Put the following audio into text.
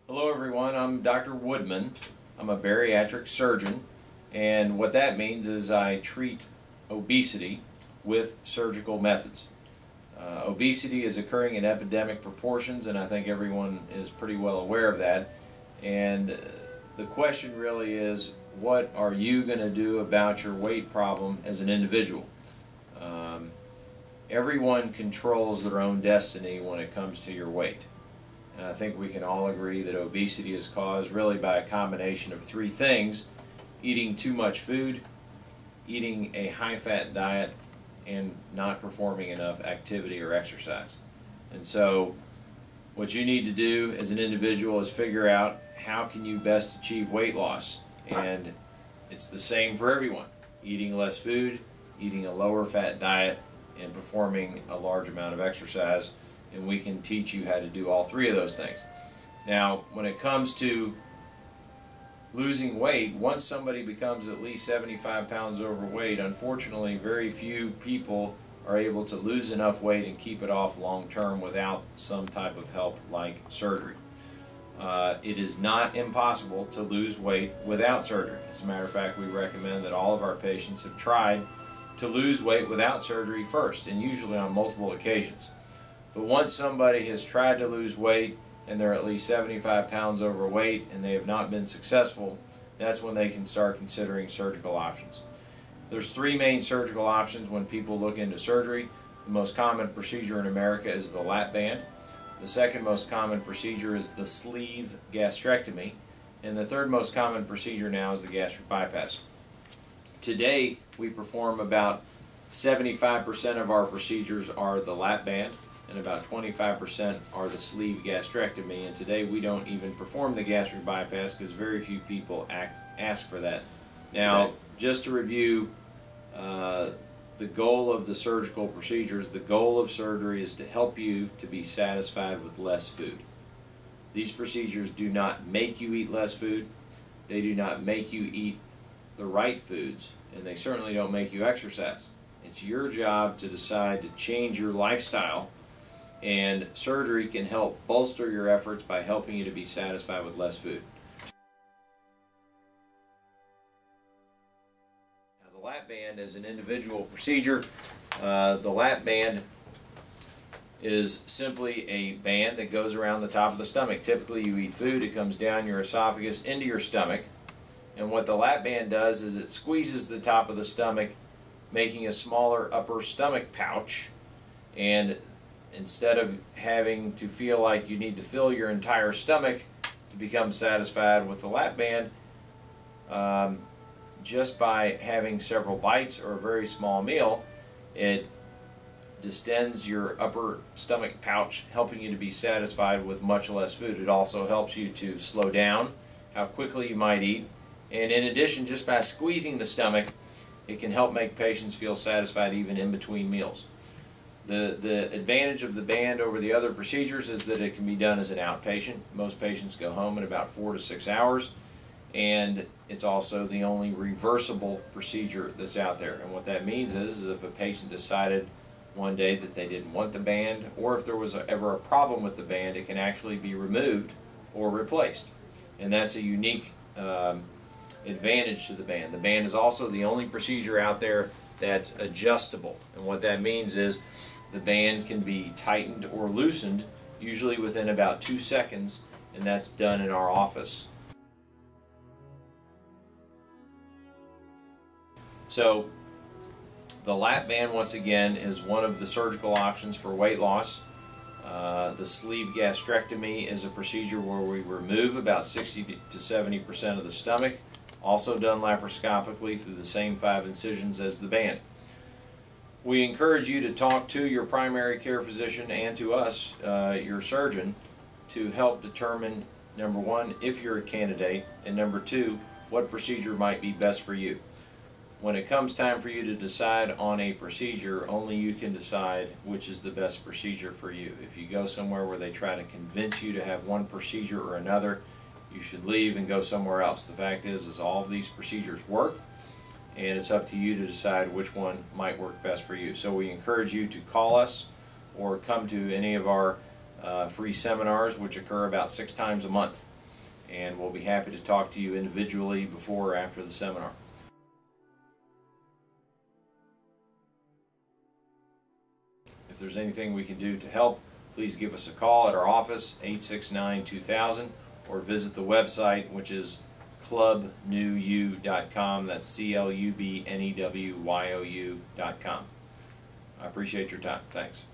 Hello everyone, I'm Dr. Woodman. I'm a bariatric surgeon, and what that means is I treat obesity with surgical methods. Obesity is occurring in epidemic proportions, and I think everyone is pretty well aware of that. And the question really is, what are you going to do about your weight problem as an individual? Everyone controls their own destiny when it comes to your weight. And I think we can all agree that obesity is caused really by a combination of three things: eating too much food, eating a high-fat diet, and not performing enough activity or exercise. And so what you need to do as an individual is figure out how can you best achieve weight loss. And it's the same for everyone: eating less food, eating a lower fat diet, and performing a large amount of exercise. And we can teach you how to do all three of those things. Now, when it comes to losing weight, once somebody becomes at least 75 pounds overweight, unfortunately very few people are able to lose enough weight and keep it off long term without some type of help like surgery. It is not impossible to lose weight without surgery. As a matter of fact, we recommend that all of our patients have tried to lose weight without surgery first, and usually on multiple occasions. But once somebody has tried to lose weight and they're at least 75 pounds overweight and they have not been successful, that's when they can start considering surgical options. There's three main surgical options when people look into surgery. The most common procedure in America is the lap band. The second most common procedure is the sleeve gastrectomy. And the third most common procedure now is the gastric bypass. Today we perform about 75% of our procedures are the lap band, and about 25% are the sleeve gastrectomy. And today we don't even perform the gastric bypass because very few people ask for that. Now, just to review the goal of the surgical procedures, the goal of surgery is to help you to be satisfied with less food. These procedures do not make you eat less food. They do not make you eat the right foods, and they certainly don't make you exercise. It's your job to decide to change your lifestyle, and surgery can help bolster your efforts by helping you to be satisfied with less food. Now, the lap band is an individual procedure. The lap band is simply a band that goes around the top of the stomach. Typically you eat food, it comes down your esophagus into your stomach, and what the lap band does is it squeezes the top of the stomach, making a smaller upper stomach pouch. And instead of having to feel like you need to fill your entire stomach to become satisfied with the lap band, just by having several bites or a very small meal, it distends your upper stomach pouch, helping you to be satisfied with much less food. It also helps you to slow down how quickly you might eat. And in addition, just by squeezing the stomach, it can help make patients feel satisfied even in between meals. The advantage of the band over the other procedures is that it can be done as an outpatient. Most patients go home in about 4 to 6 hours, and it's also the only reversible procedure that's out there. And what that means is if a patient decided one day that they didn't want the band, or if there was ever a problem with the band, it can actually be removed or replaced. And that's a unique advantage to the band. The band is also the only procedure out there that's adjustable. And what that means is the band can be tightened or loosened, usually within about 2 seconds, and that's done in our office. So the lap band, once again, is one of the surgical options for weight loss. The sleeve gastrectomy is a procedure where we remove about 60 to 70% of the stomach, also done laparoscopically through the same 5 incisions as the band. We encourage you to talk to your primary care physician and to us, your surgeon, to help determine, number one, if you're a candidate, and number two, what procedure might be best for you. When it comes time for you to decide on a procedure, only you can decide which is the best procedure for you. If you go somewhere where they try to convince you to have one procedure or another, you should leave and go somewhere else. The fact is all of these procedures work, and it's up to you to decide which one might work best for you. So we encourage you to call us or come to any of our free seminars, which occur about 6 times a month. and we'll be happy to talk to you individually before or after the seminar. If there's anything we can do to help, please give us a call at our office, 869-2000, or visit the website, which is clubnewyou.com. That's clubnewyou.com. I appreciate your time. Thanks.